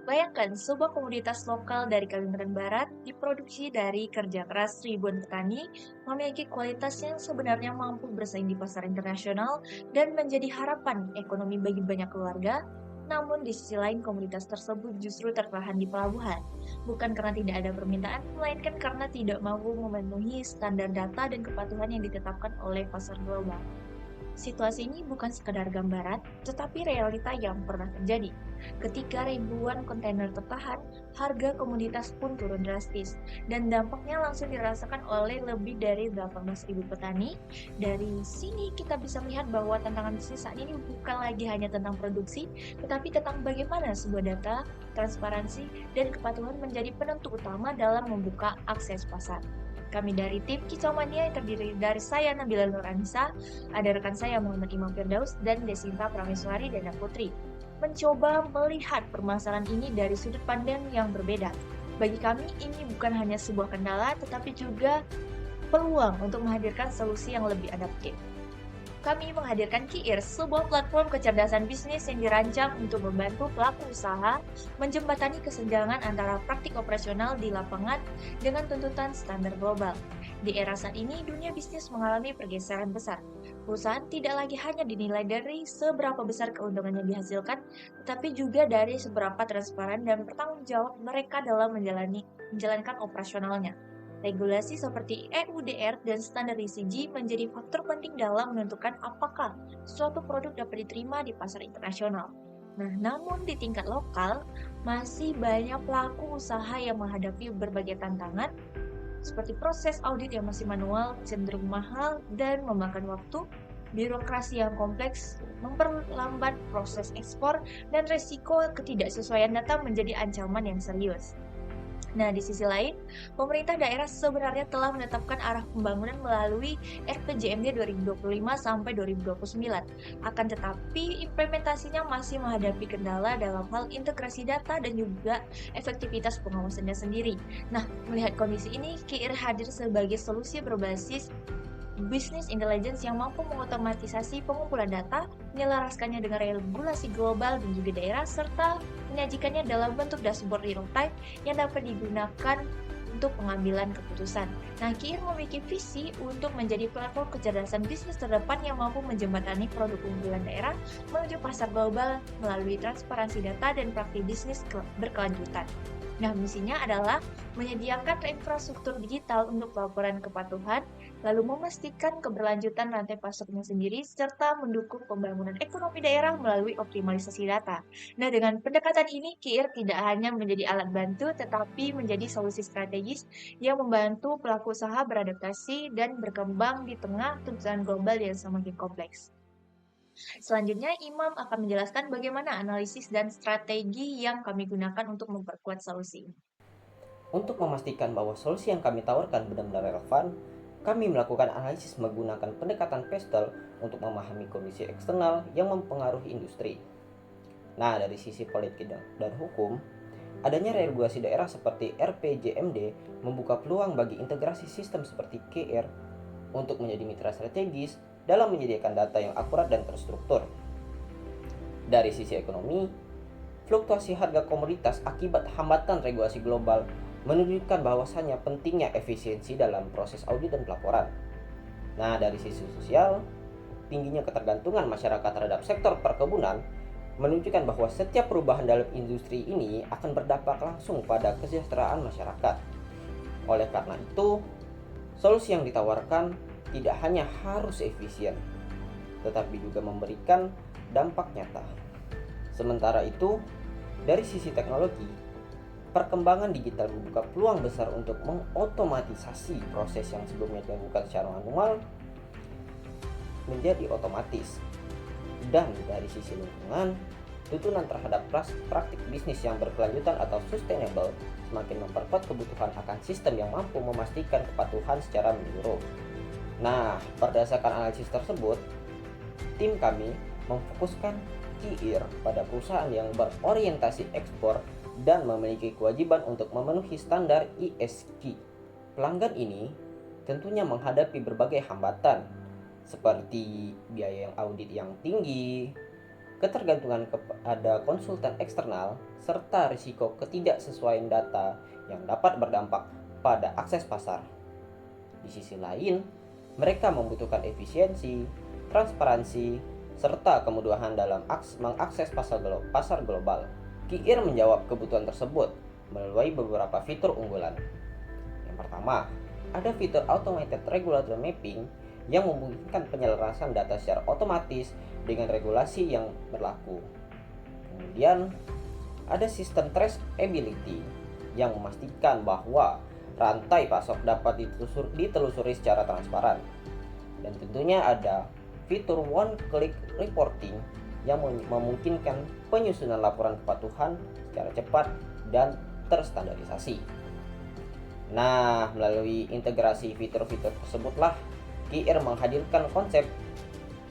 Bayangkan sebuah komoditas lokal dari Kalimantan Barat diproduksi dari kerja keras ribuan petani, memiliki kualitas yang sebenarnya mampu bersaing di pasar internasional dan menjadi harapan ekonomi bagi banyak keluarga. Namun di sisi lain komoditas tersebut justru tertahan di pelabuhan, bukan karena tidak ada permintaan, melainkan karena tidak mampu memenuhi standar data dan kepatuhan yang ditetapkan oleh pasar global. Situasi ini bukan sekadar gambaran, tetapi realita yang pernah terjadi. Ketika ribuan kontainer tertahan, harga komoditas pun turun drastis, dan dampaknya langsung dirasakan oleh lebih dari 18.000 petani. Dari sini kita bisa melihat bahwa tantangan bisnis saat ini bukan lagi hanya tentang produksi, tetapi tentang bagaimana sebuah data, transparansi, dan kepatuhan menjadi penentu utama dalam membuka akses pasar. Kami dari tim Kicau Mania yang terdiri dari saya Nabila Nuranisa, ada rekan saya Muhammad Imam Firdaus dan Desinta Prameswari dan Putri. Mencoba melihat permasalahan ini dari sudut pandang yang berbeda. Bagi kami ini bukan hanya sebuah kendala tetapi juga peluang untuk menghadirkan solusi yang lebih adaptif. Kami menghadirkan Kiir, sebuah platform kecerdasan bisnis yang dirancang untuk membantu pelaku usaha menjembatani kesenjangan antara praktik operasional di lapangan dengan tuntutan standar global. Di era saat ini, dunia bisnis mengalami pergeseran besar. Perusahaan tidak lagi hanya dinilai dari seberapa besar keuntungan yang dihasilkan, tetapi juga dari seberapa transparan dan bertanggung jawab mereka dalam menjalankan operasionalnya. Regulasi seperti EUDR dan standar ECG menjadi faktor penting dalam menentukan apakah suatu produk dapat diterima di pasar internasional. Nah, namun di tingkat lokal, masih banyak pelaku usaha yang menghadapi berbagai tantangan, seperti proses audit yang masih manual, cenderung mahal, dan memakan waktu, birokrasi yang kompleks, memperlambat proses ekspor, dan resiko ketidaksesuaian data menjadi ancaman yang serius. Nah, di sisi lain, pemerintah daerah sebenarnya telah menetapkan arah pembangunan melalui RPJMD 2025 sampai 2029. Akan tetapi, implementasinya masih menghadapi kendala dalam hal integrasi data dan juga efektivitas pengawasannya sendiri. Nah, melihat kondisi ini, KIR hadir sebagai solusi berbasis Business Intelligence yang mampu mengotomatisasi pengumpulan data, menyelaraskannya dengan regulasi global dan juga daerah, serta menyajikannya dalam bentuk dashboard real-time yang dapat digunakan untuk pengambilan keputusan. Nah, KIR memiliki visi untuk menjadi platform kecerdasan bisnis terdepan yang mampu menjembatani produk unggulan daerah menuju pasar global melalui transparansi data dan praktik bisnis berkelanjutan. Nah, misinya adalah menyediakan infrastruktur digital untuk pelaporan kepatuhan, lalu memastikan keberlanjutan rantai pasoknya sendiri, serta mendukung pembangunan ekonomi daerah melalui optimalisasi data. Nah, dengan pendekatan ini, KIR tidak hanya menjadi alat bantu, tetapi menjadi solusi strategis yang membantu pelaku usaha beradaptasi dan berkembang di tengah tuntutan global yang semakin kompleks. Selanjutnya, Imam akan menjelaskan bagaimana analisis dan strategi yang kami gunakan untuk memperkuat solusi ini. Untuk memastikan bahwa solusi yang kami tawarkan benar-benar relevan, kami melakukan analisis menggunakan pendekatan PESTEL untuk memahami kondisi eksternal yang mempengaruhi industri. Nah, dari sisi politik dan hukum, adanya regulasi daerah seperti RPJMD membuka peluang bagi integrasi sistem seperti KR untuk menjadi mitra strategis dalam menyediakan data yang akurat dan terstruktur. Dari sisi ekonomi, fluktuasi harga komoditas akibat hambatan regulasi global menunjukkan bahwasannya pentingnya efisiensi dalam proses audit dan pelaporan. Nah, dari sisi sosial, tingginya ketergantungan masyarakat terhadap sektor perkebunan menunjukkan bahwa setiap perubahan dalam industri ini akan berdampak langsung pada kesejahteraan masyarakat. Oleh karena itu, solusi yang ditawarkan tidak hanya harus efisien, tetapi juga memberikan dampak nyata. Sementara itu, dari sisi teknologi, perkembangan digital membuka peluang besar untuk mengotomatisasi proses yang sebelumnya dilakukan secara manual menjadi otomatis. Dan dari sisi lingkungan, tuntunan terhadap praktik bisnis yang berkelanjutan atau sustainable semakin memperkuat kebutuhan akan sistem yang mampu memastikan kepatuhan secara menyeluruh. Nah, berdasarkan analisis tersebut, tim kami memfokuskan KIR pada perusahaan yang berorientasi ekspor dan memiliki kewajiban untuk memenuhi standar ESG. Pelanggan ini tentunya menghadapi berbagai hambatan seperti biaya yang audit yang tinggi, ketergantungan kepada konsultan eksternal, serta risiko ketidaksesuaian data yang dapat berdampak pada akses pasar. Di sisi lain, mereka membutuhkan efisiensi, transparansi, serta kemudahan dalam mengakses pasar global. Kiir menjawab kebutuhan tersebut melalui beberapa fitur unggulan. Yang pertama, ada fitur Automated Regulatory Mapping yang memungkinkan penyelarasan data secara otomatis dengan regulasi yang berlaku. Kemudian, ada sistem traceability yang memastikan bahwa rantai pasok dapat ditelusuri secara transparan. Dan tentunya ada fitur One Click Reporting yang memungkinkan penyusunan laporan kepatuhan secara cepat dan terstandarisasi. Nah, melalui integrasi fitur-fitur tersebutlah Kiir menghadirkan konsep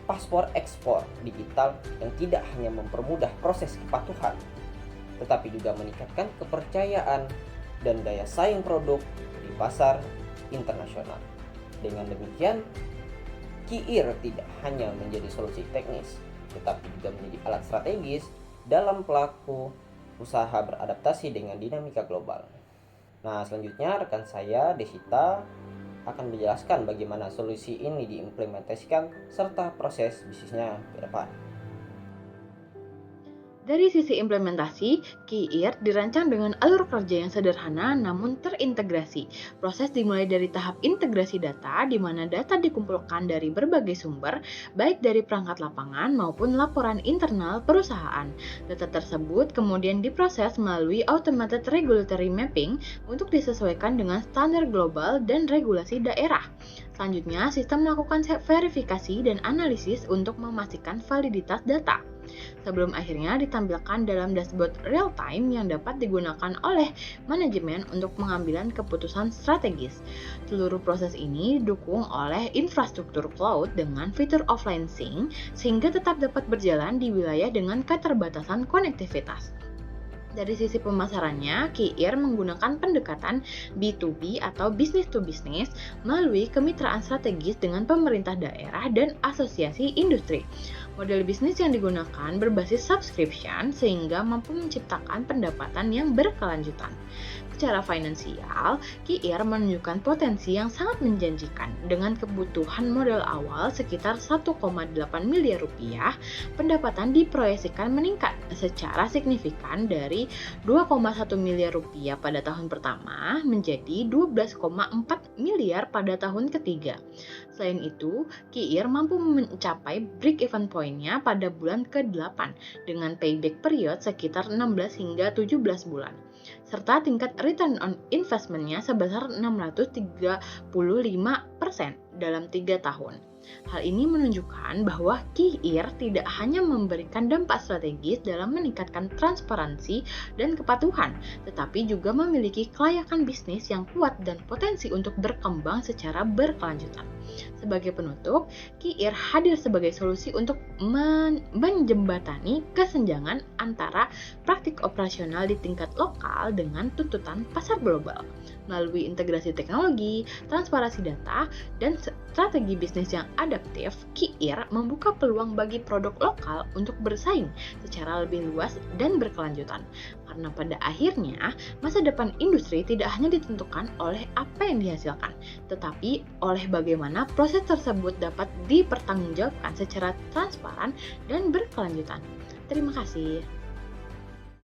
paspor ekspor digital yang tidak hanya mempermudah proses kepatuhan, tetapi juga meningkatkan kepercayaan dan daya saing produk di pasar internasional. Dengan demikian, Kiir tidak hanya menjadi solusi teknis, tetapi juga menjadi alat strategis dalam pelaku usaha beradaptasi dengan dinamika global. Nah, selanjutnya rekan saya, Desita, akan menjelaskan bagaimana solusi ini diimplementasikan serta proses bisnisnya ke depan. Dari sisi implementasi, Kiir dirancang dengan alur kerja yang sederhana namun terintegrasi. Proses dimulai dari tahap integrasi data, di mana data dikumpulkan dari berbagai sumber, baik dari perangkat lapangan maupun laporan internal perusahaan. Data tersebut kemudian diproses melalui Automated Regulatory Mapping untuk disesuaikan dengan standar global dan regulasi daerah. Selanjutnya, sistem melakukan verifikasi dan analisis untuk memastikan validitas data, sebelum akhirnya ditampilkan dalam dashboard real-time yang dapat digunakan oleh manajemen untuk pengambilan keputusan strategis. Seluruh proses ini didukung oleh infrastruktur cloud dengan fitur offline sync, sehingga tetap dapat berjalan di wilayah dengan keterbatasan konektivitas. Dari sisi pemasarannya, Kiir menggunakan pendekatan B2B atau business to business melalui kemitraan strategis dengan pemerintah daerah dan asosiasi industri. Model bisnis yang digunakan berbasis subscription sehingga mampu menciptakan pendapatan yang berkelanjutan. Secara finansial, Kiir menunjukkan potensi yang sangat menjanjikan. Dengan kebutuhan modal awal sekitar 1,8 miliar rupiah, pendapatan diproyeksikan meningkat secara signifikan dari 2,1 miliar rupiah pada tahun pertama menjadi 12,4 miliar pada tahun ketiga. Selain itu, Kiir mampu mencapai break-even point-nya pada bulan ke-8 dengan payback period sekitar 16 hingga 17 bulan, serta tingkat return on investment-nya sebesar 635% dalam 3 tahun. Hal ini menunjukkan bahwa Kiir tidak hanya memberikan dampak strategis dalam meningkatkan transparansi dan kepatuhan, tetapi juga memiliki kelayakan bisnis yang kuat dan potensi untuk berkembang secara berkelanjutan. Sebagai penutup, Kiir hadir sebagai solusi untuk menjembatani kesenjangan antara praktik operasional di tingkat lokal dengan tuntutan pasar global. Melalui integrasi teknologi, transparansi data, dan strategi bisnis yang adaptif, Kiir membuka peluang bagi produk lokal untuk bersaing secara lebih luas dan berkelanjutan. Karena pada akhirnya, masa depan industri tidak hanya ditentukan oleh apa yang dihasilkan, tetapi oleh bagaimana proses tersebut dapat dipertanggungjawabkan secara transparan dan berkelanjutan. Terima kasih.